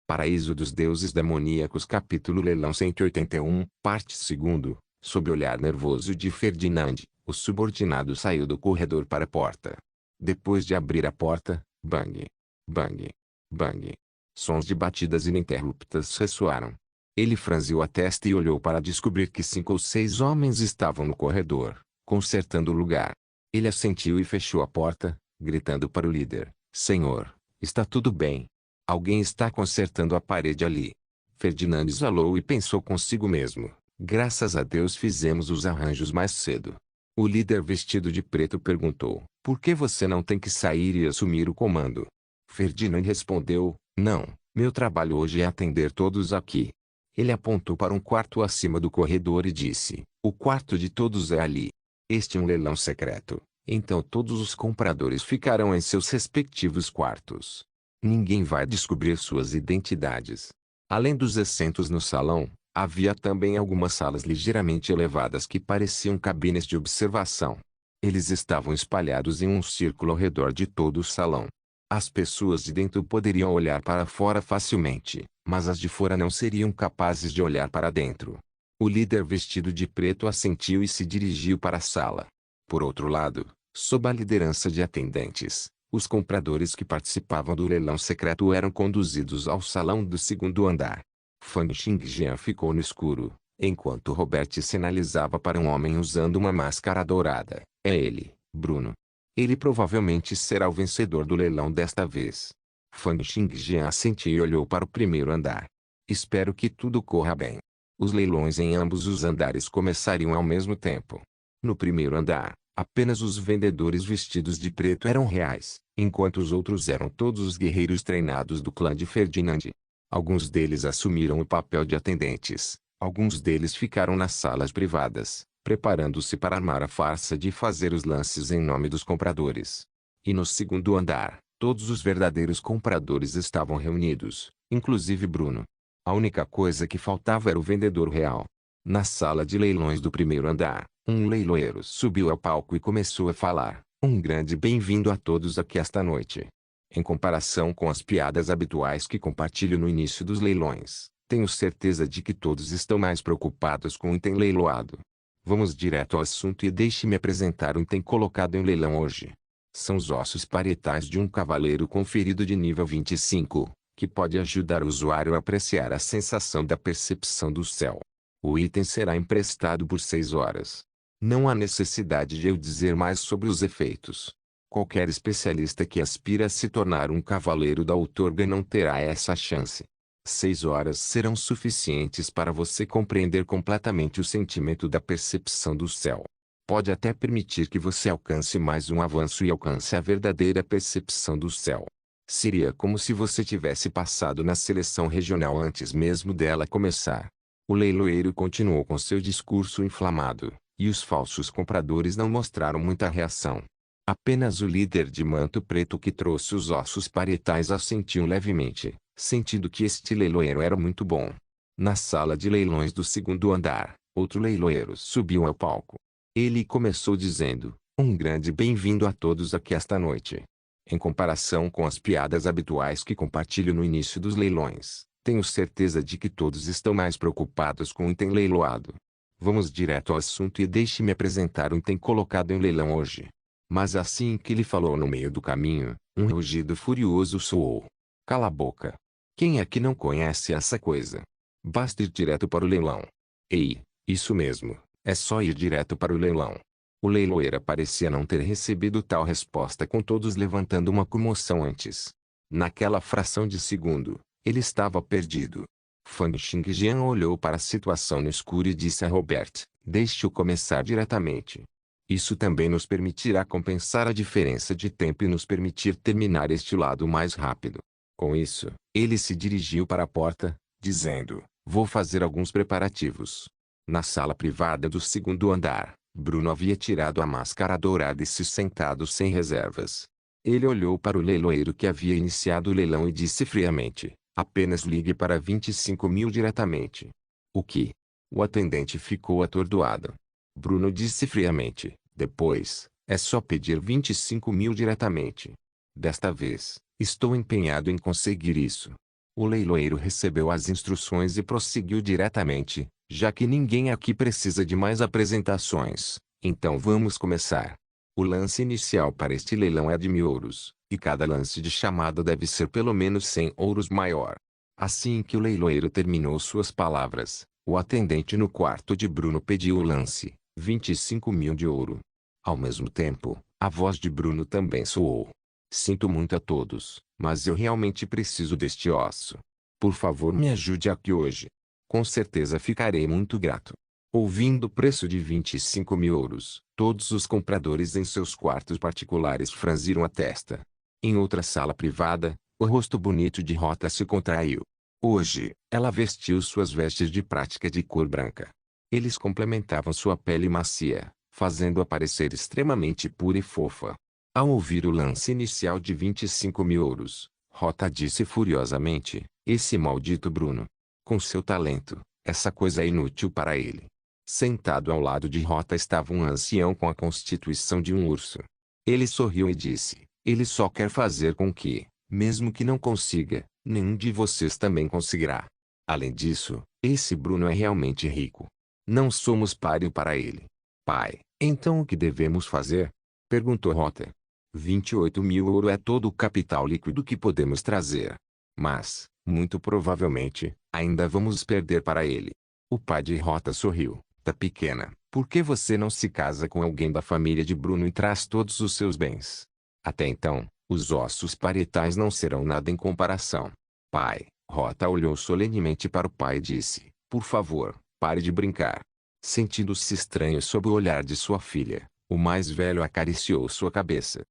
Paraíso dos Deuses Demoníacos Capítulo Leilão 181, Parte 2. Sob o olhar nervoso de Ferdinand, o subordinado saiu do corredor para a porta. Depois de abrir a porta, bang, bang, bang. Sons de batidas ininterruptas ressoaram. Ele franziu a testa e olhou para descobrir que 5 ou 6 homens estavam no corredor, consertando o lugar. Ele assentiu e fechou a porta, gritando para o líder: "Senhor, está tudo bem? Alguém está consertando a parede ali." Ferdinand exalou e pensou consigo mesmo: "Graças a Deus fizemos os arranjos mais cedo." O líder vestido de preto perguntou: "Por que você não tem que sair e assumir o comando?" Ferdinand respondeu: "Não, meu trabalho hoje é atender todos aqui." Ele apontou para um quarto acima do corredor e disse: "O quarto de todos é ali. Este é um leilão secreto, então todos os compradores ficarão em seus respectivos quartos. Ninguém vai descobrir suas identidades." Além dos assentos no salão, havia também algumas salas ligeiramente elevadas que pareciam cabines de observação. Eles estavam espalhados em um círculo ao redor de todo o salão. As pessoas de dentro poderiam olhar para fora facilmente, mas as de fora não seriam capazes de olhar para dentro. O líder vestido de preto assentiu e se dirigiu para a sala. Por outro lado, sob a liderança de atendentes, os compradores que participavam do leilão secreto eram conduzidos ao salão do segundo andar. Fang Xingjian ficou no escuro, enquanto Robert sinalizava para um homem usando uma máscara dourada: "É ele, Bruno. Ele provavelmente será o vencedor do leilão desta vez." Fang Xingjian assentiu e olhou para o primeiro andar. "Espero que tudo corra bem." Os leilões em ambos os andares começariam ao mesmo tempo. No primeiro andar, apenas os vendedores vestidos de preto eram reais, enquanto os outros eram todos os guerreiros treinados do clã de Ferdinand. Alguns deles assumiram o papel de atendentes, alguns deles ficaram nas salas privadas, preparando-se para armar a farsa de fazer os lances em nome dos compradores. E no segundo andar, todos os verdadeiros compradores estavam reunidos, inclusive Bruno. A única coisa que faltava era o vendedor real. Na sala de leilões do primeiro andar, um leiloeiro subiu ao palco e começou a falar: "Um grande bem-vindo a todos aqui esta noite. Em comparação com as piadas habituais que compartilho no início dos leilões, tenho certeza de que todos estão mais preocupados com o item leiloado. Vamos direto ao assunto e deixe-me apresentar o item colocado em leilão hoje. São os ossos parietais de um cavaleiro com ferido de nível 25, que pode ajudar o usuário a apreciar a sensação da percepção do céu. O item será emprestado por 6 horas. Não há necessidade de eu dizer mais sobre os efeitos. Qualquer especialista que aspira a se tornar um cavaleiro da outorga não terá essa chance. 6 horas serão suficientes para você compreender completamente o sentimento da percepção do céu. Pode até permitir que você alcance mais um avanço e alcance a verdadeira percepção do céu. Seria como se você tivesse passado na seleção regional antes mesmo dela começar." O leiloeiro continuou com seu discurso inflamado, e os falsos compradores não mostraram muita reação. Apenas o líder de manto preto que trouxe os ossos parietais assentiu levemente, sentindo que este leiloeiro era muito bom. Na sala de leilões do segundo andar, outro leiloeiro subiu ao palco. Ele começou dizendo: "Um grande bem-vindo a todos aqui esta noite. Em comparação com as piadas habituais que compartilho no início dos leilões, tenho certeza de que todos estão mais preocupados com o item leiloado. Vamos direto ao assunto e deixe-me apresentar o item colocado em leilão hoje." Mas assim que ele falou no meio do caminho, um rugido furioso soou. "Cala a boca. Quem é que não conhece essa coisa? Basta ir direto para o leilão." "Ei, isso mesmo, é só ir direto para o leilão." O leiloeiro parecia não ter recebido tal resposta, com todos levantando uma comoção antes. Naquela fração de segundo, ele estava perdido. Fang Xingjian olhou para a situação no escuro e disse a Robert: "Deixe-o começar diretamente. Isso também nos permitirá compensar a diferença de tempo e nos permitir terminar este lado mais rápido." Com isso, ele se dirigiu para a porta, dizendo: "Vou fazer alguns preparativos." Na sala privada do segundo andar, Bruno havia tirado a máscara dourada e se sentado sem reservas. Ele olhou para o leiloeiro que havia iniciado o leilão e disse friamente: "Apenas ligue para 25.000 diretamente." "O que?" O atendente ficou atordoado. Bruno disse friamente: "Depois, é só pedir 25.000 diretamente. Desta vez, estou empenhado em conseguir isso." O leiloeiro recebeu as instruções e prosseguiu diretamente, já que ninguém aqui precisa de mais apresentações. Então vamos começar. O lance inicial para este leilão é de 1.000 ouros, e cada lance de chamada deve ser pelo menos 100 ouros maior. Assim que o leiloeiro terminou suas palavras, o atendente no quarto de Bruno pediu o lance, 25.000 de ouro. Ao mesmo tempo, a voz de Bruno também soou. Sinto muito a todos, mas eu realmente preciso deste osso. Por favor, me ajude aqui hoje. Com certeza ficarei muito grato. Ouvindo o preço de 25.000 ouros, todos os compradores em seus quartos particulares franziram a testa. Em outra sala privada, o rosto bonito de Rota se contraiu. Hoje, ela vestiu suas vestes de prática de cor branca. Eles complementavam sua pele macia, fazendo-a parecer extremamente pura e fofa. Ao ouvir o lance inicial de 25.000 ouros, Rota disse furiosamente, esse maldito Bruno. Com seu talento, essa coisa é inútil para ele. Sentado ao lado de Rota estava um ancião com a constituição de um urso. Ele sorriu e disse, ele só quer fazer com que, mesmo que não consiga, nenhum de vocês também conseguirá. Além disso, esse Bruno é realmente rico. Não somos páreo para ele. Pai, então o que devemos fazer? Perguntou Rota. 28.000 ouro é todo o capital líquido que podemos trazer. Mas, muito provavelmente, ainda vamos perder para ele. O pai de Rota sorriu. Tá pequena, por que você não se casa com alguém da família de Bruno e traz todos os seus bens? Até então, os ossos parietais não serão nada em comparação. Pai, Rota olhou solenemente para o pai e disse, por favor, pare de brincar. Sentindo-se estranho sob o olhar de sua filha, o mais velho acariciou sua cabeça.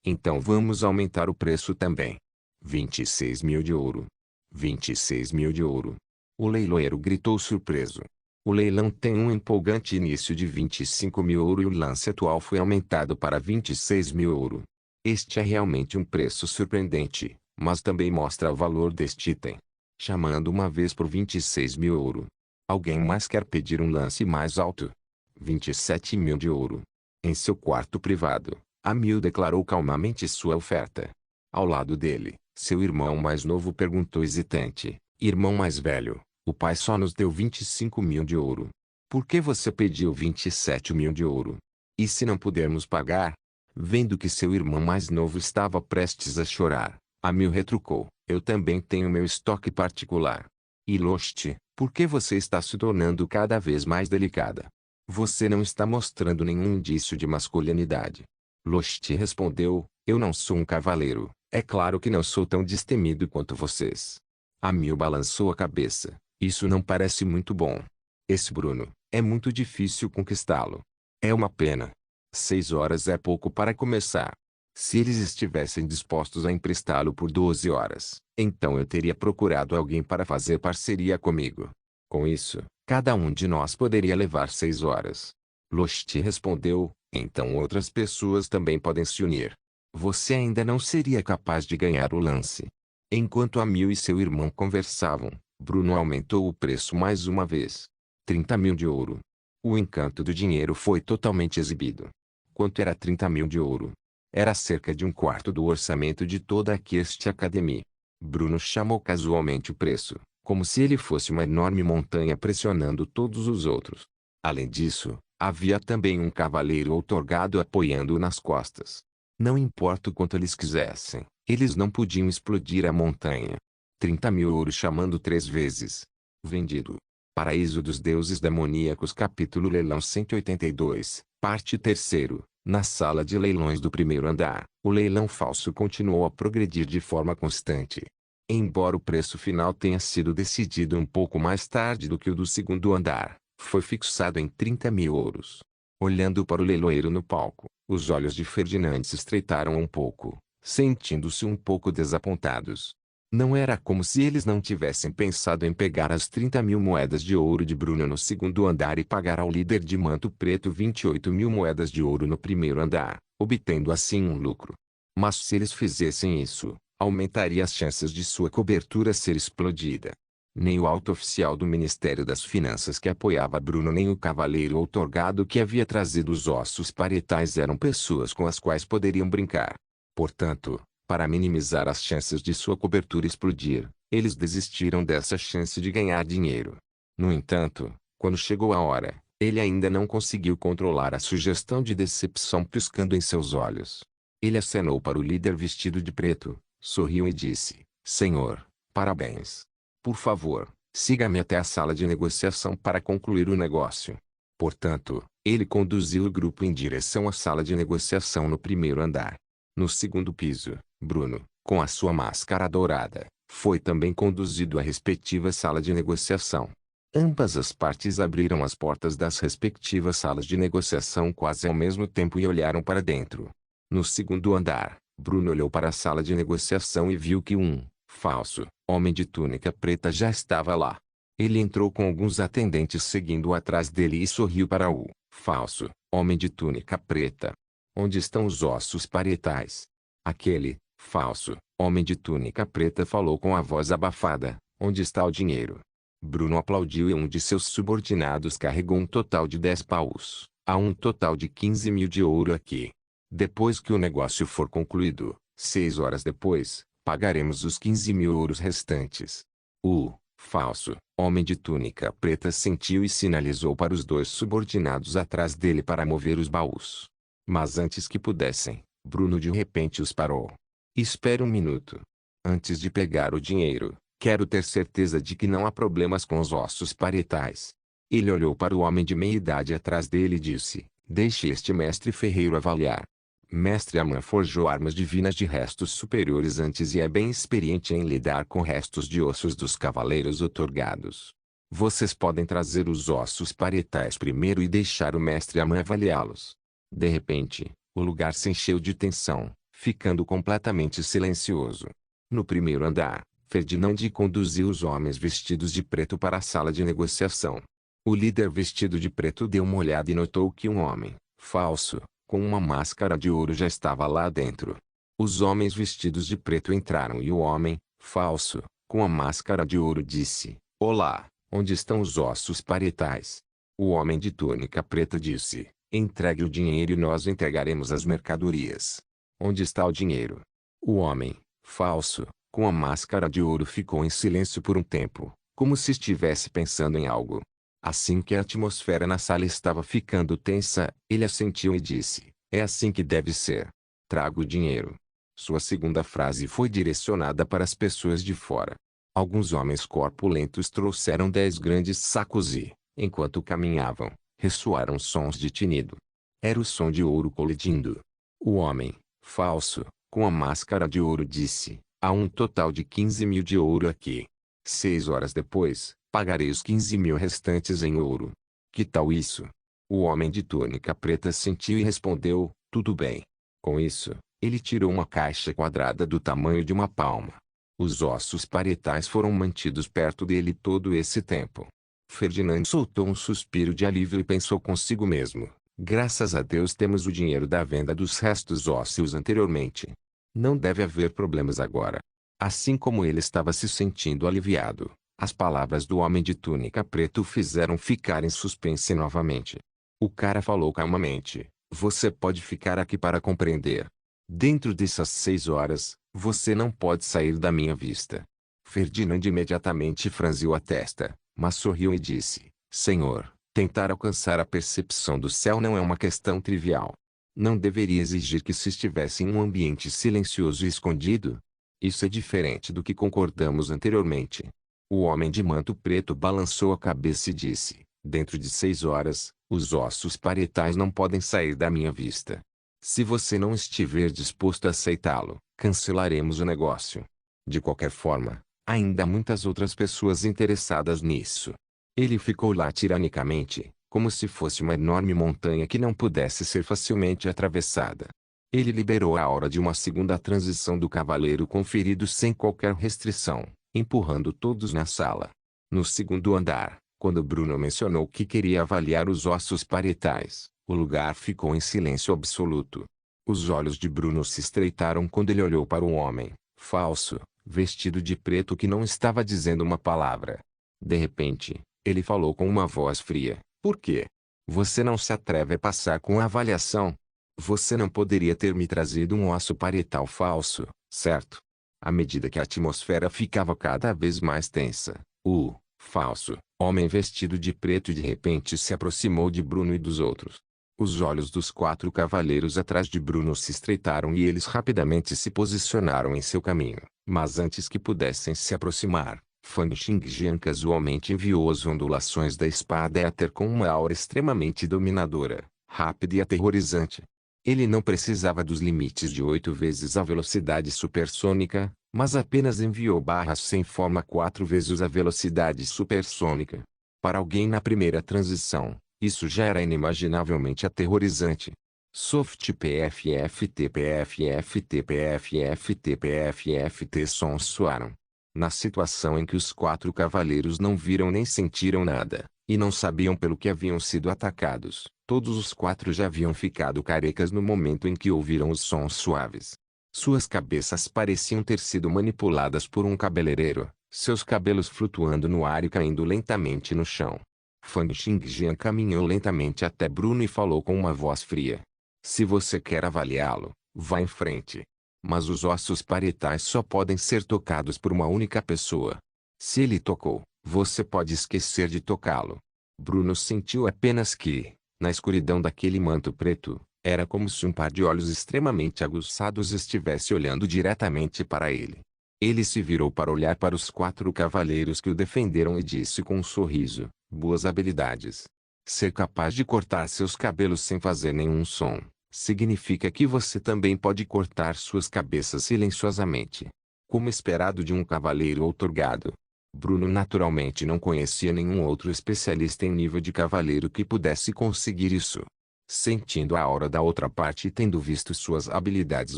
Então vamos aumentar o preço também. 26.000 de ouro. 26.000 de ouro. O leiloeiro gritou surpreso. O leilão tem um empolgante início de 25.000 ouro e o lance atual foi aumentado para 26.000 ouro. Este é realmente um preço surpreendente, mas também mostra o valor deste item. Chamando uma vez por 26.000 ouro. Alguém mais quer pedir um lance mais alto? 27.000 de ouro. Em seu quarto privado, Amil declarou calmamente sua oferta. Ao lado dele, seu irmão mais novo perguntou hesitante, irmão mais velho, o pai só nos deu 25.000 de ouro. Por que você pediu 27.000 de ouro? E se não pudermos pagar? Vendo que seu irmão mais novo estava prestes a chorar, Amil retrucou, eu também tenho meu estoque particular. E Lost, por que você está se tornando cada vez mais delicada? Você não está mostrando nenhum indício de masculinidade. Lost respondeu, eu não sou um cavaleiro, é claro que não sou tão destemido quanto vocês. Amil balançou a cabeça, isso não parece muito bom. Esse Bruno, é muito difícil conquistá-lo. É uma pena. 6 horas é pouco para começar. Se eles estivessem dispostos a emprestá-lo por 12 horas, então eu teria procurado alguém para fazer parceria comigo. Com isso, cada um de nós poderia levar 6 horas. Lost respondeu, então outras pessoas também podem se unir. Você ainda não seria capaz de ganhar o lance. Enquanto Amil e seu irmão conversavam, Bruno aumentou o preço mais uma vez. 30.000 de ouro. O encanto do dinheiro foi totalmente exibido. Quanto era 30.000 de ouro? Era cerca de um quarto do orçamento de toda a Quest Academy. Bruno chamou casualmente o preço, como se ele fosse uma enorme montanha pressionando todos os outros. Além disso, havia também um cavaleiro outorgado apoiando-o nas costas. Não importa o quanto eles quisessem, eles não podiam explodir a montanha. 30.000 ouros chamando 3 vezes. Vendido. Paraíso dos Deuses Demoníacos capítulo Leilão 182, parte 3º. Na sala de leilões do primeiro andar, o leilão falso continuou a progredir de forma constante. Embora o preço final tenha sido decidido um pouco mais tarde do que o do segundo andar, foi fixado em 30.000 ouros. Olhando para o leiloeiro no palco, os olhos de Ferdinand se estreitaram um pouco, sentindo-se um pouco desapontados. Não era como se eles não tivessem pensado em pegar as 30.000 moedas de ouro de Bruno no segundo andar e pagar ao líder de manto preto 28.000 moedas de ouro no primeiro andar, obtendo assim um lucro. Mas se eles fizessem isso, aumentaria as chances de sua cobertura ser explodida. Nem o alto oficial do Ministério das Finanças que apoiava Bruno nem o cavaleiro outorgado que havia trazido os ossos parietais eram pessoas com as quais poderiam brincar. Portanto, para minimizar as chances de sua cobertura explodir, Eles desistiram dessa chance de ganhar dinheiro. No entanto, quando chegou a hora, ele ainda não conseguiu controlar a sugestão de decepção piscando em seus olhos. Ele acenou para o líder vestido de preto, sorriu e disse: Senhor, parabéns. Por favor, siga-me até a sala de negociação para concluir o negócio. Portanto, ele conduziu o grupo em direção à sala de negociação no primeiro andar. No segundo piso, Bruno, com a sua máscara dourada, foi também conduzido à respectiva sala de negociação. Ambas as partes abriram as portas das respectivas salas de negociação quase ao mesmo tempo e olharam para dentro. No segundo andar, Bruno olhou para a sala de negociação e viu que um falso homem de túnica preta já estava lá. Ele entrou com alguns atendentes seguindo atrás dele e sorriu para o falso homem de túnica preta. Onde estão os ossos parietais? Aquele falso homem de túnica preta falou com a voz abafada. Onde está o dinheiro? Bruno aplaudiu e um de seus subordinados carregou um total de 10 paus. Há um total de 15 mil de ouro aqui. Depois que o negócio for concluído, 6 horas depois, pagaremos os 15 mil ouros restantes. O falso homem de túnica preta sentiu e sinalizou para os dois subordinados atrás dele para mover os baús. Mas antes que pudessem, Bruno de repente os parou. Espere um minuto. Antes de pegar o dinheiro, quero ter certeza de que não há problemas com os ossos parietais. Ele olhou para o homem de meia idade atrás dele e disse: Deixe este mestre ferreiro avaliar. Mestre Aman forjou armas divinas de restos superiores antes e é bem experiente em lidar com restos de ossos dos cavaleiros outorgados. Vocês podem trazer os ossos parietais primeiro e deixar o mestre Aman avaliá-los. De repente, o lugar se encheu de tensão, ficando completamente silencioso. No primeiro andar, Ferdinand conduziu os homens vestidos de preto para a sala de negociação. O líder vestido de preto deu uma olhada e notou que um homem falso, com uma máscara de ouro já estava lá dentro. Os homens vestidos de preto entraram e o homem falso, com a máscara de ouro disse: Olá, onde estão os ossos parietais? O homem de túnica preta disse: Entregue o dinheiro e nós entregaremos as mercadorias. Onde está o dinheiro? O homem falso, com a máscara de ouro ficou em silêncio por um tempo, como se estivesse pensando em algo. Assim que a atmosfera na sala estava ficando tensa, ele assentiu e disse: É assim que deve ser. Trago o dinheiro. Sua segunda frase foi direcionada para as pessoas de fora. Alguns homens corpulentos trouxeram 10 grandes sacos e, enquanto caminhavam, ressoaram sons de tinido. Era o som de ouro colidindo. O homem falso, com a máscara de ouro disse: Há um total de 15 mil de ouro aqui. 6 horas depois, pagarei os 15 mil restantes em ouro. Que tal isso? O homem de túnica preta sentiu e respondeu: Tudo bem. Com isso, ele tirou uma caixa quadrada do tamanho de uma palma. Os ossos parietais foram mantidos perto dele todo esse tempo. Ferdinand soltou um suspiro de alívio e pensou consigo mesmo: Graças a Deus temos o dinheiro da venda dos restos ósseos anteriormente. Não deve haver problemas agora. Assim como ele estava se sentindo aliviado, as palavras do homem de túnica preta o fizeram ficar em suspense novamente. O cara falou calmamente: Você pode ficar aqui para compreender. Dentro dessas 6 horas, você não pode sair da minha vista. Ferdinand imediatamente franziu a testa, mas sorriu e disse: Senhor, tentar alcançar a percepção do céu não é uma questão trivial. Não deveria exigir que se estivesse em um ambiente silencioso e escondido? Isso é diferente do que concordamos anteriormente. O homem de manto preto balançou a cabeça e disse: Dentro de 6 horas, os ossos parietais não podem sair da minha vista. Se você não estiver disposto a aceitá-lo, cancelaremos o negócio. De qualquer forma, ainda há muitas outras pessoas interessadas nisso. Ele ficou lá tiranicamente, como se fosse uma enorme montanha que não pudesse ser facilmente atravessada. Ele liberou a aura de uma segunda transição do cavaleiro conferido sem qualquer restrição, empurrando todos na sala. No segundo andar, quando Bruno mencionou que queria avaliar os ossos parietais, o lugar ficou em silêncio absoluto. Os olhos de Bruno se estreitaram quando ele olhou para o homem falso, vestido de preto que não estava dizendo uma palavra. De repente, ele falou com uma voz fria: Por quê? Você não se atreve a passar com a avaliação? Você não poderia ter me trazido um osso parietal falso, certo? À medida que a atmosfera ficava cada vez mais tensa, o falso homem vestido de preto de repente se aproximou de Bruno e dos outros. Os olhos dos 4 cavaleiros atrás de Bruno se estreitaram e eles rapidamente se posicionaram em seu caminho. Mas antes que pudessem se aproximar, Fang Xingjian casualmente enviou as ondulações da espada éter com uma aura extremamente dominadora, rápida e aterrorizante. Ele não precisava dos limites de 8 vezes a velocidade supersônica, mas apenas enviou barras sem forma 4 vezes a velocidade supersônica. Para alguém na primeira transição, isso já era inimaginavelmente aterrorizante. Soft PFFT PFFT PFFT PFFT sons soaram. Na situação em que os 4 cavaleiros não viram nem sentiram nada, e não sabiam pelo que haviam sido atacados, todos os 4 já haviam ficado carecas no momento em que ouviram os sons suaves. Suas cabeças pareciam ter sido manipuladas por um cabeleireiro, seus cabelos flutuando no ar e caindo lentamente no chão. Fang Xingjian caminhou lentamente até Bruno e falou com uma voz fria. Se você quer avaliá-lo, vá em frente. Mas os ossos parietais só podem ser tocados por uma única pessoa. Se ele tocou, você pode esquecer de tocá-lo. Bruno sentiu apenas que, na escuridão daquele manto preto, era como se um par de olhos extremamente aguçados estivesse olhando diretamente para ele. Ele se virou para olhar para os 4 cavaleiros que o defenderam e disse com um sorriso, boas habilidades. Ser capaz de cortar seus cabelos sem fazer nenhum som, significa que você também pode cortar suas cabeças silenciosamente. Como esperado de um cavaleiro outorgado. Bruno naturalmente não conhecia nenhum outro especialista em nível de cavaleiro que pudesse conseguir isso. Sentindo a aura da outra parte e tendo visto suas habilidades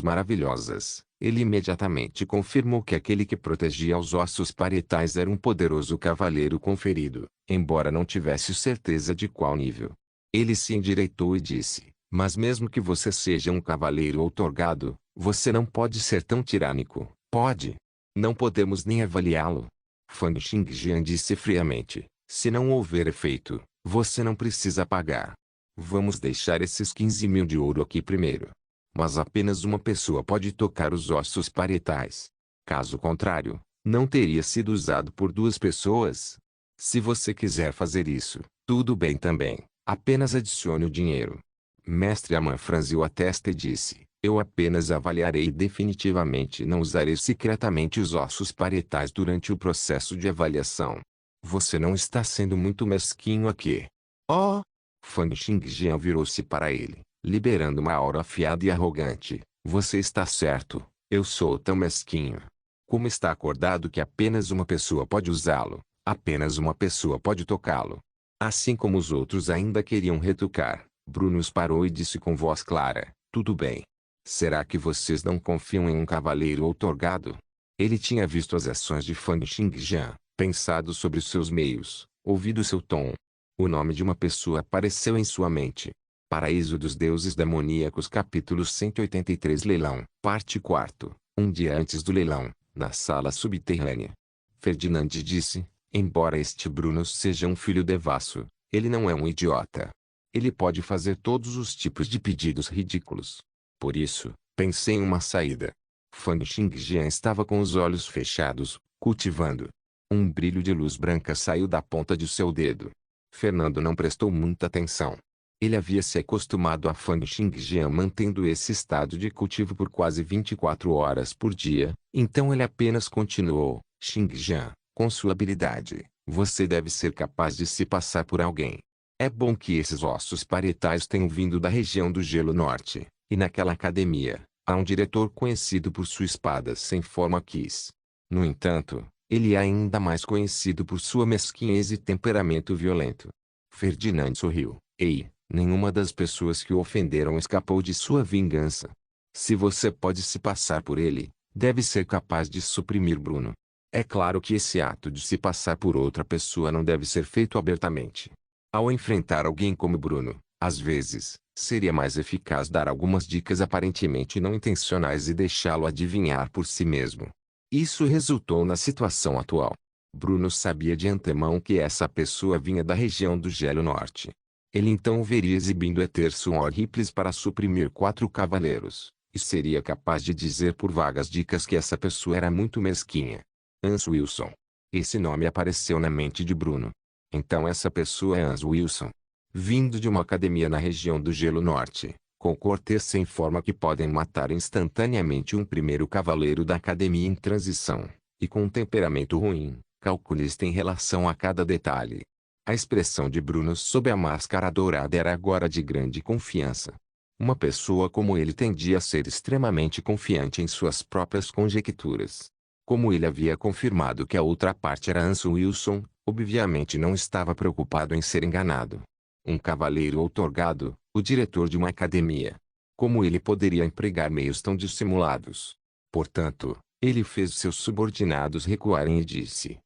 maravilhosas, ele imediatamente confirmou que aquele que protegia os ossos parietais era um poderoso cavaleiro conferido, embora não tivesse certeza de qual nível. Ele se endireitou e disse, mas mesmo que você seja um cavaleiro outorgado, você não pode ser tão tirânico, pode? Não podemos nem avaliá-lo. Fang Xingjian disse friamente, se não houver efeito, você não precisa pagar. Vamos deixar esses 15.000 de ouro aqui primeiro. Mas apenas uma pessoa pode tocar os ossos parietais. Caso contrário, não teria sido usado por 2 pessoas. Se você quiser fazer isso, tudo bem também, apenas adicione o dinheiro. Mestre Aman franziu a testa e disse, eu apenas avaliarei e definitivamente não usarei secretamente os ossos parietais durante o processo de avaliação. Você não está sendo muito mesquinho aqui. Oh! Fang Xingjian virou-se para ele, liberando uma aura afiada e arrogante. Você está certo, eu sou tão mesquinho. Como está acordado que apenas uma pessoa pode usá-lo, apenas uma pessoa pode tocá-lo. Assim como os outros ainda queriam retrucar, Bruno os parou e disse com voz clara, tudo bem. Será que vocês não confiam em um cavaleiro outorgado? Ele tinha visto as ações de Fang Xingjian, pensado sobre os seus meios, ouvido seu tom. O nome de uma pessoa apareceu em sua mente. Paraíso dos Deuses Demoníacos capítulo 183 Leilão, parte 4. Um dia antes do leilão, na sala subterrânea. Ferdinand disse, embora este Bruno seja um filho devasso, ele não é um idiota. Ele pode fazer todos os tipos de pedidos ridículos. Por isso, pensei em uma saída. Fang Xingjian estava com os olhos fechados, cultivando. Um brilho de luz branca saiu da ponta de seu dedo. Fernando não prestou muita atenção. Ele havia se acostumado a Fang Xingjian mantendo esse estado de cultivo por quase 24 horas por dia, então ele apenas continuou, Xingjian, com sua habilidade, você deve ser capaz de se passar por alguém. É bom que esses ossos parietais tenham vindo da região do Gelo Norte, e naquela academia, há um diretor conhecido por sua espada sem forma Kiss. No entanto, ele é ainda mais conhecido por sua mesquinhez e temperamento violento. Ferdinand sorriu. Ei, nenhuma das pessoas que o ofenderam escapou de sua vingança. Se você pode se passar por ele, deve ser capaz de suprimir Bruno. É claro que esse ato de se passar por outra pessoa não deve ser feito abertamente. Ao enfrentar alguém como Bruno, às vezes, seria mais eficaz dar algumas dicas aparentemente não intencionais e deixá-lo adivinhar por si mesmo. Isso resultou na situação atual. Bruno sabia de antemão que essa pessoa vinha da região do Gelo Norte. Ele então o veria exibindo Ether Suor Ripples para suprimir 4 cavaleiros, E seria capaz de dizer por vagas dicas que essa pessoa era muito mesquinha. Hans Wilson. Esse nome apareceu na mente de Bruno. Então essa pessoa é Hans Wilson. Vindo de uma academia na região do Gelo Norte, com cortês em forma que podem matar instantaneamente um primeiro cavaleiro da academia em transição, e com um temperamento ruim, calculista em relação a cada detalhe. A expressão de Bruno sob a máscara dourada era agora de grande confiança. Uma pessoa como ele tendia a ser extremamente confiante em suas próprias conjecturas. Como ele havia confirmado que a outra parte era Hans Wilson, obviamente não estava preocupado em ser enganado. Um cavaleiro outorgado, o diretor de uma academia. Como ele poderia empregar meios tão dissimulados? Portanto, ele fez seus subordinados recuarem e disse: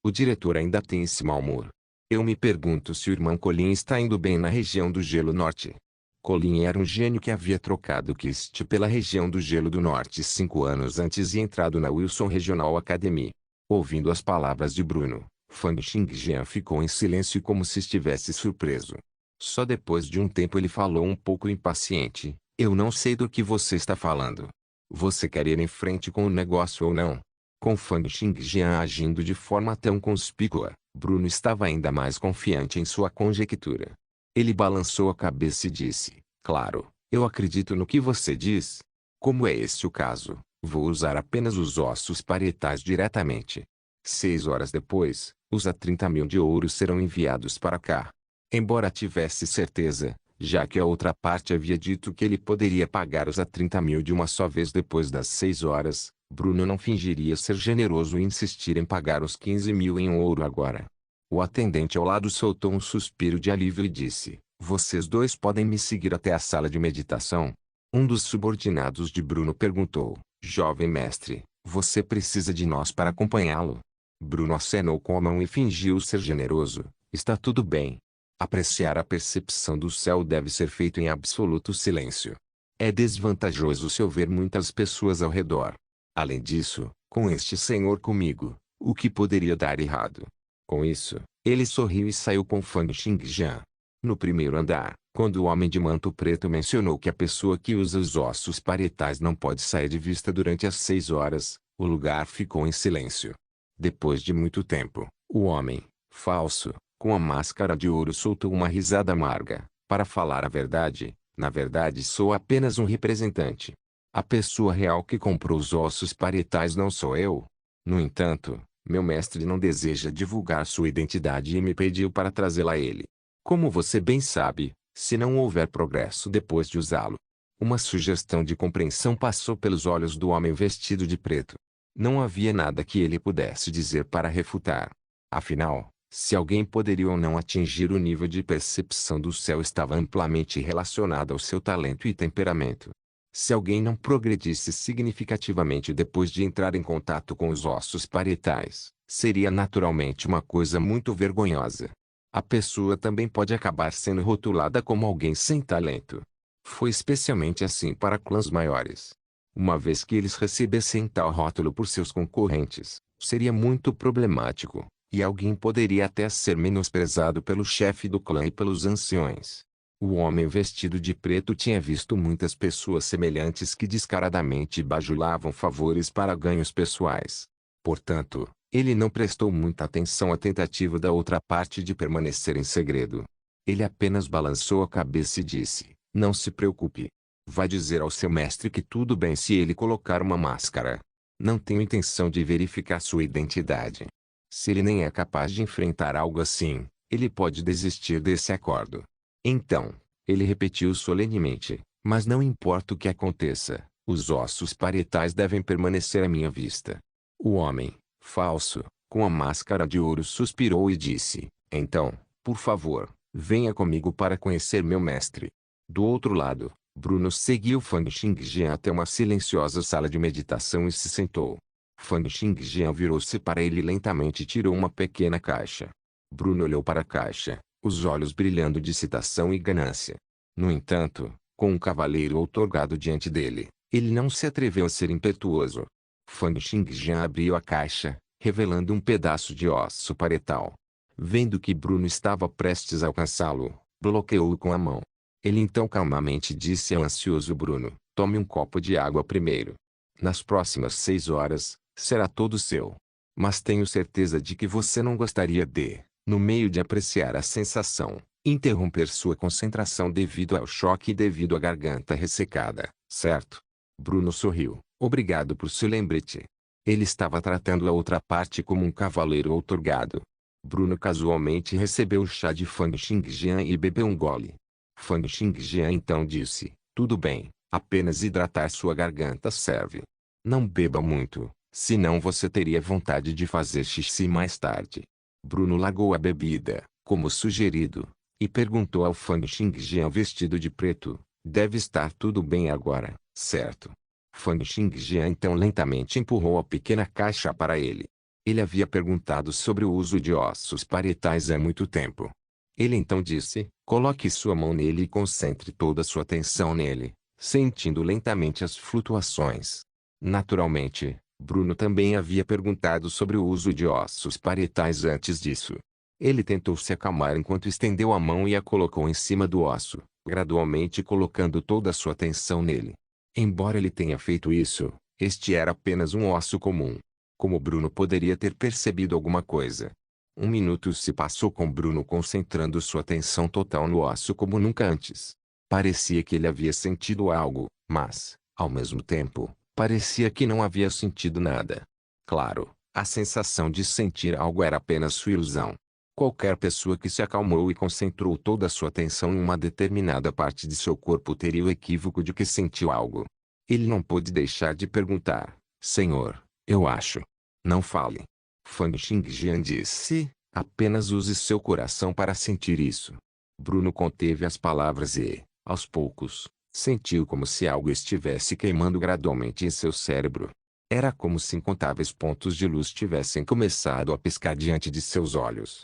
o diretor ainda tem esse mau humor. Eu me pergunto se o irmão Colin está indo bem na região do Gelo Norte. Colin era um gênio que havia trocado Kist pela região do Gelo do Norte 5 anos antes e entrado na Wilson Regional Academy. Ouvindo as palavras de Bruno, Fang Xingjian ficou em silêncio como se estivesse surpreso. Só depois de um tempo ele falou um pouco impaciente: eu não sei do que você está falando. Você quer ir em frente com o negócio ou não? Com Fang Xingjian agindo de forma tão conspícua, Bruno estava ainda mais confiante em sua conjectura. Ele balançou a cabeça e disse: claro, eu acredito no que você diz. Como é este o caso, vou usar apenas os ossos parietais diretamente. 6 horas depois, os A30.000 de ouro serão enviados para cá. Embora tivesse certeza, já que a outra parte havia dito que ele poderia pagar os A30.000 de uma só vez depois das 6 horas, Bruno não fingiria ser generoso e insistir em pagar os 15.000 em ouro agora. O atendente ao lado soltou um suspiro de alívio e disse: vocês dois podem me seguir até a sala de meditação? Um dos subordinados de Bruno perguntou: jovem mestre, você precisa de nós para acompanhá-lo? Bruno acenou com a mão e fingiu ser generoso: está tudo bem. Apreciar a percepção do céu deve ser feito em absoluto silêncio. É desvantajoso se houver muitas pessoas ao redor. Além disso, com este senhor comigo, o que poderia dar errado? Com isso, ele sorriu e saiu com Fang Xingjian. No primeiro andar, quando o homem de manto preto mencionou que a pessoa que usa os ossos parietais não pode sair de vista durante as 6 horas, o lugar ficou em silêncio. Depois de muito tempo, o homem, falso, com a máscara de ouro soltou uma risada amarga. Para falar a verdade, na verdade sou apenas um representante. A pessoa real que comprou os ossos parietais não sou eu. No entanto, meu mestre não deseja divulgar sua identidade e me pediu para trazê-la a ele. Como você bem sabe, se não houver progresso depois de usá-lo. Uma sugestão de compreensão passou pelos olhos do homem vestido de preto. Não havia nada que ele pudesse dizer para refutar. Afinal, se alguém poderia ou não atingir o nível de percepção do céu estava amplamente relacionado ao seu talento e temperamento. Se alguém não progredisse significativamente depois de entrar em contato com os ossos parietais, seria naturalmente uma coisa muito vergonhosa. A pessoa também pode acabar sendo rotulada como alguém sem talento. Foi especialmente assim para clãs maiores. Uma vez que eles recebessem tal rótulo por seus concorrentes, seria muito problemático, e alguém poderia até ser menosprezado pelo chefe do clã e pelos anciões. O homem vestido de preto tinha visto muitas pessoas semelhantes que descaradamente bajulavam favores para ganhos pessoais. Portanto, ele não prestou muita atenção à tentativa da outra parte de permanecer em segredo. Ele apenas balançou a cabeça e disse: não se preocupe. Vai dizer ao seu mestre que tudo bem se ele colocar uma máscara. Não tenho intenção de verificar sua identidade. Se ele nem é capaz de enfrentar algo assim, ele pode desistir desse acordo. Então, ele repetiu solenemente: mas não importa o que aconteça, os ossos parietais devem permanecer à minha vista. O homem, falso, com a máscara de ouro suspirou e disse: então, por favor, venha comigo para conhecer meu mestre. Do outro lado, Bruno seguiu Fang Xingjian até uma silenciosa sala de meditação e se sentou. Fang Xingjian virou-se para ele lentamente e tirou uma pequena caixa. Bruno olhou para a caixa, os olhos brilhando de excitação e ganância. No entanto, com um cavaleiro outorgado diante dele, ele não se atreveu a ser impetuoso. Fang Xingjian abriu a caixa, revelando um pedaço de osso parietal. Vendo que Bruno estava prestes a alcançá-lo, bloqueou-o com a mão. Ele então calmamente disse ao ansioso Bruno: Tome um copo de água primeiro. Nas próximas 6 horas, será todo seu. Mas tenho certeza de que você não gostaria de, no meio de apreciar a sensação, interromper sua concentração devido ao choque e devido à garganta ressecada, certo? Bruno sorriu. Obrigado por seu lembrete. Ele estava tratando a outra parte como um cavaleiro outorgado. Bruno casualmente recebeu o chá de Fang Xingjian e bebeu um gole. Fang Xingjian então disse, tudo bem, apenas hidratar sua garganta serve. Não beba muito, senão você teria vontade de fazer xixi mais tarde. Bruno largou a bebida, como sugerido, e perguntou ao Fang Xingjian vestido de preto, deve estar tudo bem agora, certo? Fang Xingjian então lentamente empurrou a pequena caixa para ele. Ele havia perguntado sobre o uso de ossos parietais há muito tempo. Ele então disse, coloque sua mão nele e concentre toda a sua atenção nele, sentindo lentamente as flutuações. Naturalmente, Bruno também havia perguntado sobre o uso de ossos parietais antes disso. Ele tentou se acalmar enquanto estendeu a mão e a colocou em cima do osso, gradualmente colocando toda a sua atenção nele. Embora ele tenha feito isso, este era apenas um osso comum. Como Bruno poderia ter percebido alguma coisa? 1 minuto se passou com Bruno concentrando sua atenção total no osso como nunca antes. Parecia que ele havia sentido algo, mas, ao mesmo tempo, parecia que não havia sentido nada. Claro, a sensação de sentir algo era apenas sua ilusão. Qualquer pessoa que se acalmou e concentrou toda a sua atenção em uma determinada parte de seu corpo teria o equívoco de que sentiu algo. Ele não pôde deixar de perguntar, Senhor, eu acho. Não fale. Fang Xingjian disse, apenas use seu coração para sentir isso. Bruno conteve as palavras e, aos poucos, sentiu como se algo estivesse queimando gradualmente em seu cérebro. Era como se incontáveis pontos de luz tivessem começado a piscar diante de seus olhos.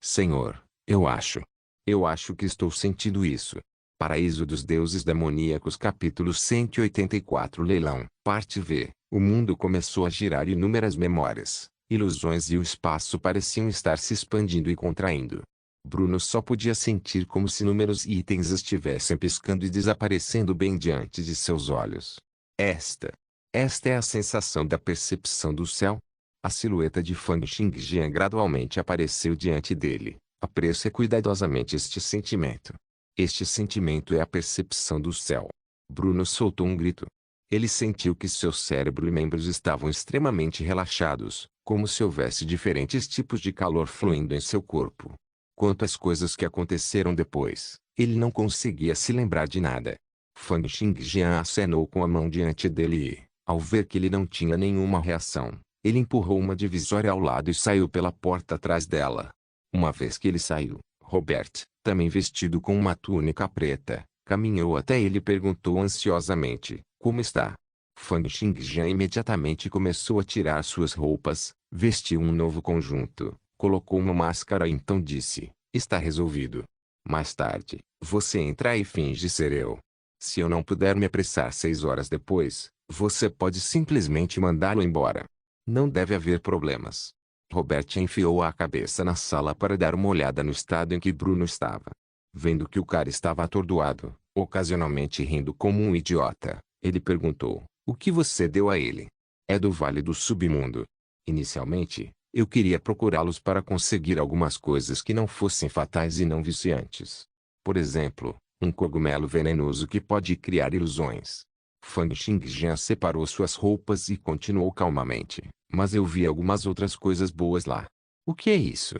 Senhor, eu acho. Eu acho que estou sentindo isso. Paraíso dos Deuses Demoníacos capítulo 184 Leilão, parte V. O mundo começou a girar e inúmeras memórias, ilusões e o espaço pareciam estar se expandindo e contraindo. Bruno só podia sentir como se inúmeros itens estivessem piscando e desaparecendo bem diante de seus olhos. Esta é a sensação da percepção do céu? A silhueta de Fang Xingjian gradualmente apareceu diante dele. Aprecie cuidadosamente este sentimento. Este sentimento é a percepção do céu. Bruno soltou um grito. Ele sentiu que seu cérebro e membros estavam extremamente relaxados, como se houvesse diferentes tipos de calor fluindo em seu corpo. Quanto às coisas que aconteceram depois, ele não conseguia se lembrar de nada. Fang Xingjian acenou com a mão diante dele e, ao ver que ele não tinha nenhuma reação, ele empurrou uma divisória ao lado e saiu pela porta atrás dela. Uma vez que ele saiu, Robert, também vestido com uma túnica preta, caminhou até ele e perguntou ansiosamente, como está? Fang Xingjian imediatamente começou a tirar suas roupas, vestiu um novo conjunto, colocou uma máscara e então disse, está resolvido. Mais tarde, você entra e finge ser eu. Se eu não puder me apressar 6 horas depois, você pode simplesmente mandá-lo embora. Não deve haver problemas. Robert enfiou a cabeça na sala para dar uma olhada no estado em que Bruno estava. Vendo que o cara estava atordoado, ocasionalmente rindo como um idiota, ele perguntou, o que você deu a ele? É do Vale do Submundo. Inicialmente, eu queria procurá-los para conseguir algumas coisas que não fossem fatais e não viciantes. Por exemplo, um cogumelo venenoso que pode criar ilusões. Fang Xingjian separou suas roupas e continuou calmamente. Mas eu vi algumas outras coisas boas lá. O que é isso?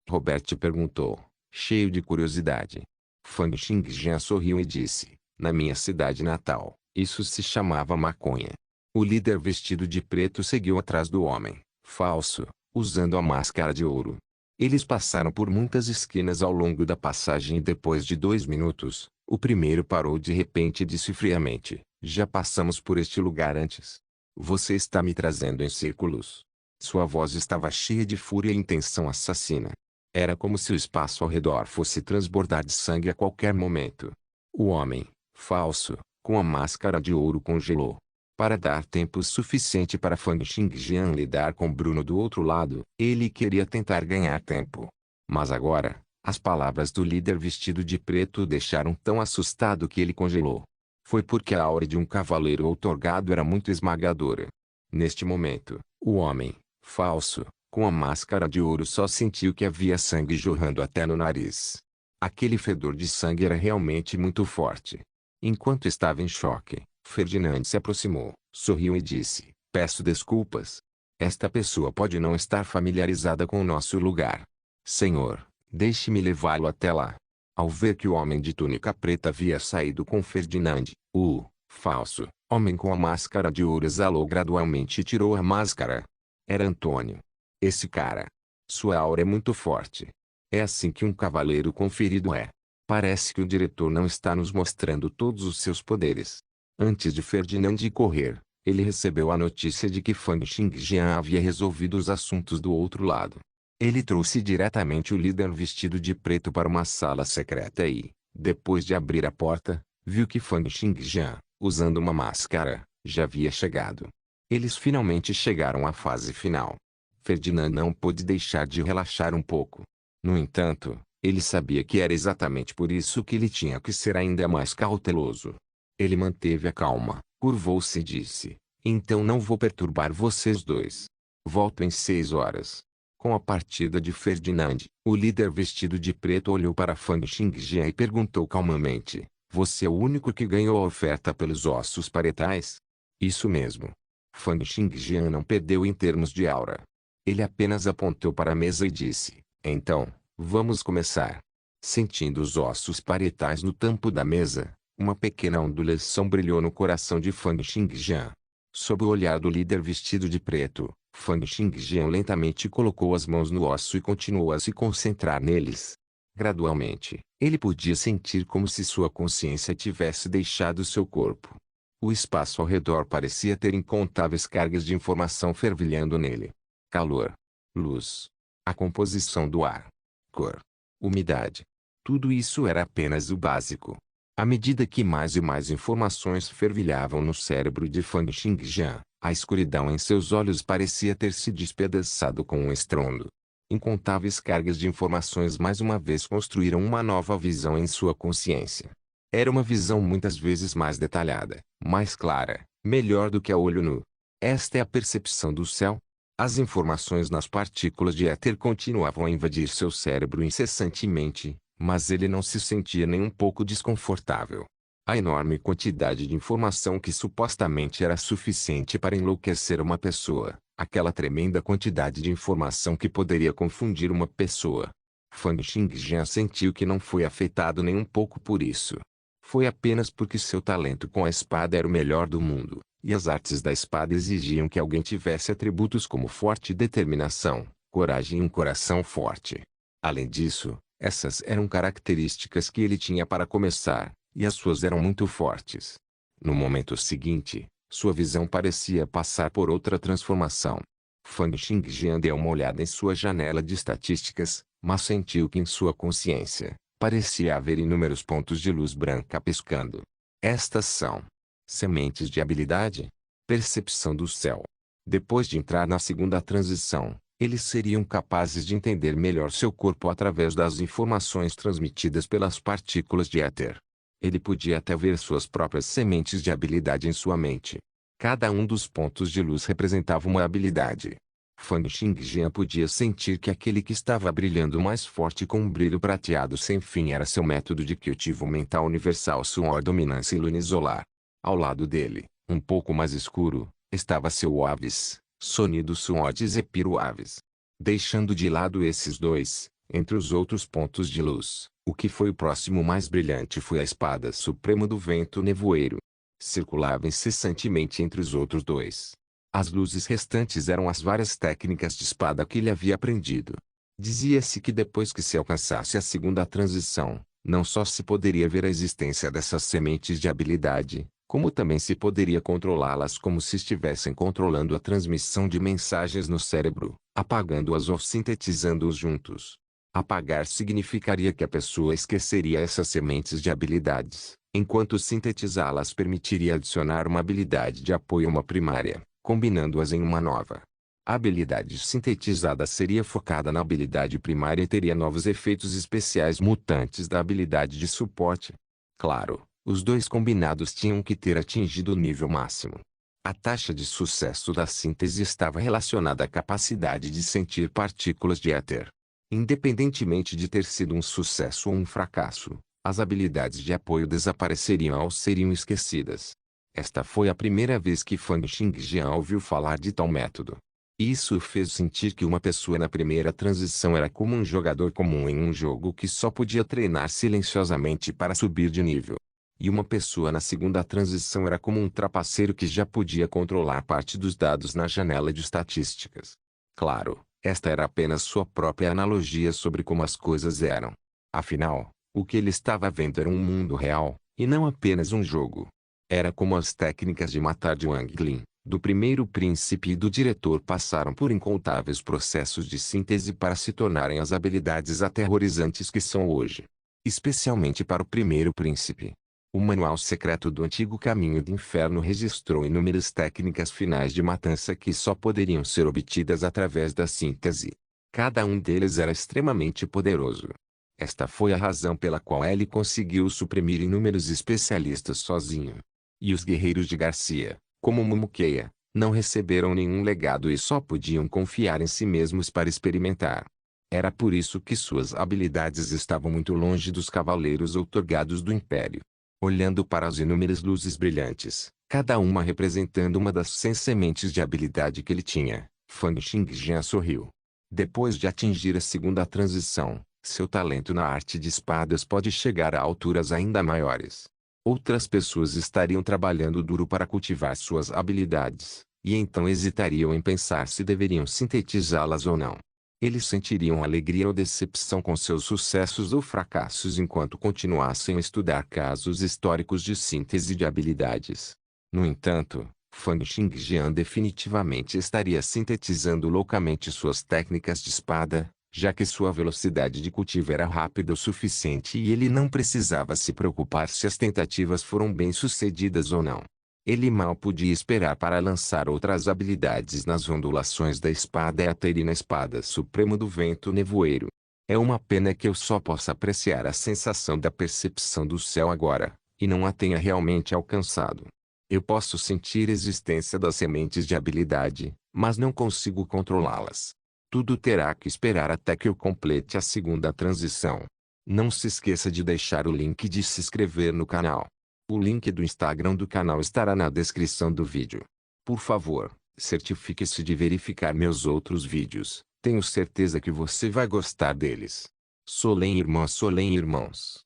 Robert perguntou, cheio de curiosidade. Fang Xingjian sorriu e disse, na minha cidade natal, isso se chamava maconha. O líder vestido de preto seguiu atrás do homem, falso, usando a máscara de ouro. Eles passaram por muitas esquinas ao longo da passagem e depois de 2 minutos, o primeiro parou de repente e disse friamente, já passamos por este lugar antes. Você está me trazendo em círculos. Sua voz estava cheia de fúria e intenção assassina. Era como se o espaço ao redor fosse transbordar de sangue a qualquer momento. O homem, falso, com a máscara de ouro congelou. Para dar tempo suficiente para Fang Xingjian lidar com Bruno do outro lado, ele queria tentar ganhar tempo. Mas agora, as palavras do líder vestido de preto o deixaram tão assustado que ele congelou. Foi porque a aura de um cavaleiro outorgado era muito esmagadora. Neste momento, o homem, falso, com a máscara de ouro só sentiu que havia sangue jorrando até no nariz. Aquele fedor de sangue era realmente muito forte. Enquanto estava em choque, Ferdinand se aproximou, sorriu e disse: "Peço desculpas. Esta pessoa pode não estar familiarizada com o nosso lugar. Senhor, deixe-me levá-lo até lá." Ao ver que o homem de túnica preta havia saído com Ferdinand, o falso homem com a máscara de ouro exalou gradualmente e tirou a máscara. Era Antônio. Esse cara. Sua aura é muito forte. É assim que um cavaleiro conferido é. Parece que o diretor não está nos mostrando todos os seus poderes. Antes de Ferdinand correr, ele recebeu a notícia de que Fang Xingjian havia resolvido os assuntos do outro lado. Ele trouxe diretamente o líder vestido de preto para uma sala secreta e, depois de abrir a porta, viu que Fang Xingjian, usando uma máscara, já havia chegado. Eles finalmente chegaram à fase final. Ferdinand não pôde deixar de relaxar um pouco. No entanto, ele sabia que era exatamente por isso que ele tinha que ser ainda mais cauteloso. Ele manteve a calma, curvou-se e disse: "Então não vou perturbar vocês dois. Volto em 6 horas." Com a partida de Ferdinand, o líder vestido de preto olhou para Fang Xingjian e perguntou calmamente: "Você é o único que ganhou a oferta pelos ossos parietais?" "Isso mesmo." Fang Xingjian não perdeu em termos de aura. Ele apenas apontou para a mesa e disse: "Então, vamos começar." Sentindo os ossos parietais no tampo da mesa, uma pequena ondulação brilhou no coração de Fang Xingjian. Sob o olhar do líder vestido de preto, Fang Xingjian lentamente colocou as mãos no osso e continuou a se concentrar neles. Gradualmente, ele podia sentir como se sua consciência tivesse deixado seu corpo. O espaço ao redor parecia ter incontáveis cargas de informação fervilhando nele. Calor, luz, a composição do ar, cor, umidade. Tudo isso era apenas o básico. À medida que mais e mais informações fervilhavam no cérebro de Fang Xingjian, a escuridão em seus olhos parecia ter se despedaçado com um estrondo. Incontáveis cargas de informações mais uma vez construíram uma nova visão em sua consciência. Era uma visão muitas vezes mais detalhada, mais clara, melhor do que a olho nu. Esta é a percepção do céu. As informações nas partículas de éter continuavam a invadir seu cérebro incessantemente, mas ele não se sentia nem um pouco desconfortável. A enorme quantidade de informação que supostamente era suficiente para enlouquecer uma pessoa, aquela tremenda quantidade de informação que poderia confundir uma pessoa. Fang Xingjian sentiu que não foi afetado nem um pouco por isso. Foi apenas porque seu talento com a espada era o melhor do mundo, e as artes da espada exigiam que alguém tivesse atributos como forte determinação, coragem e um coração forte. Além disso, essas eram características que ele tinha para começar, e as suas eram muito fortes. No momento seguinte, sua visão parecia passar por outra transformação. Fang Xingjian deu uma olhada em sua janela de estatísticas, mas sentiu que em sua consciência, parecia haver inúmeros pontos de luz branca piscando. Estas são sementes de habilidade, percepção do céu. Depois de entrar na segunda transição, eles seriam capazes de entender melhor seu corpo através das informações transmitidas pelas partículas de éter. Ele podia até ver suas próprias sementes de habilidade em sua mente. Cada um dos pontos de luz representava uma habilidade. Fang Xingjian podia sentir que aquele que estava brilhando mais forte com um brilho prateado sem fim era seu método de cultivo mental universal Suor Dominância e Lunisolar. Ao lado dele, um pouco mais escuro, estava seu Avis, Sonido Suor de Zepiro Avis. Deixando de lado esses dois, entre os outros pontos de luz, o que foi o próximo mais brilhante foi a espada suprema do vento nevoeiro. Circulava incessantemente entre os outros dois. As luzes restantes eram as várias técnicas de espada que ele havia aprendido. Dizia-se que depois que se alcançasse a segunda transição, não só se poderia ver a existência dessas sementes de habilidade, como também se poderia controlá-las como se estivessem controlando a transmissão de mensagens no cérebro, apagando-as ou sintetizando-os juntos. Apagar significaria que a pessoa esqueceria essas sementes de habilidades, enquanto sintetizá-las permitiria adicionar uma habilidade de apoio a uma primária, combinando-as em uma nova. A habilidade sintetizada seria focada na habilidade primária e teria novos efeitos especiais mutantes da habilidade de suporte. Claro, Os dois combinados tinham que ter atingido o nível máximo. A taxa de sucesso da síntese estava relacionada à capacidade de sentir partículas de éter. Independentemente de ter sido um sucesso ou um fracasso, as habilidades de apoio desapareceriam ou seriam esquecidas. Esta foi a primeira vez que Fang Xingjian ouviu falar de tal método. Isso o fez sentir que uma pessoa na primeira transição era como um jogador comum em um jogo que só podia treinar silenciosamente para subir de nível. E uma pessoa na segunda transição era como um trapaceiro que já podia controlar parte dos dados na janela de estatísticas. Claro, esta era apenas sua própria analogia sobre como as coisas eram. Afinal, o que ele estava vendo era um mundo real, e não apenas um jogo. Era como as técnicas de matar de Wang Lin, do primeiro príncipe e do diretor passaram por incontáveis processos de síntese para se tornarem as habilidades aterrorizantes que são hoje. Especialmente para o primeiro príncipe. O manual secreto do antigo caminho do inferno registrou inúmeras técnicas finais de matança que só poderiam ser obtidas através da síntese. Cada um deles era extremamente poderoso. Esta foi a razão pela qual ele conseguiu suprimir inúmeros especialistas sozinho. E os guerreiros de Garcia, como Mumukeia, não receberam nenhum legado e só podiam confiar em si mesmos para experimentar. Era por isso que suas habilidades estavam muito longe dos cavaleiros outorgados do Império. Olhando para as inúmeras luzes brilhantes, cada uma representando uma das 100 sementes de habilidade que ele tinha, Fang Xingjian sorriu. Depois de atingir a segunda transição, seu talento na arte de espadas pode chegar a alturas ainda maiores. Outras pessoas estariam trabalhando duro para cultivar suas habilidades, e então hesitariam em pensar se deveriam sintetizá-las ou não. Eles sentiriam alegria ou decepção com seus sucessos ou fracassos enquanto continuassem a estudar casos históricos de síntese de habilidades. No entanto, Fang Xingjian definitivamente estaria sintetizando loucamente suas técnicas de espada, já que sua velocidade de cultivo era rápida o suficiente e ele não precisava se preocupar se as tentativas foram bem-sucedidas ou não. Ele mal podia esperar para lançar outras habilidades nas ondulações da espada éter e na espada suprema do vento nevoeiro. É uma pena que eu só possa apreciar a sensação da percepção do céu agora, e não a tenha realmente alcançado. Eu posso sentir a existência das sementes de habilidade, mas não consigo controlá-las. Tudo terá que esperar até que eu complete a segunda transição. Não se esqueça de deixar o link de se inscrever no canal. O link do Instagram do canal estará na descrição do vídeo. Por favor, certifique-se de verificar meus outros vídeos. Tenho certeza que você vai gostar deles. Solem irmãos.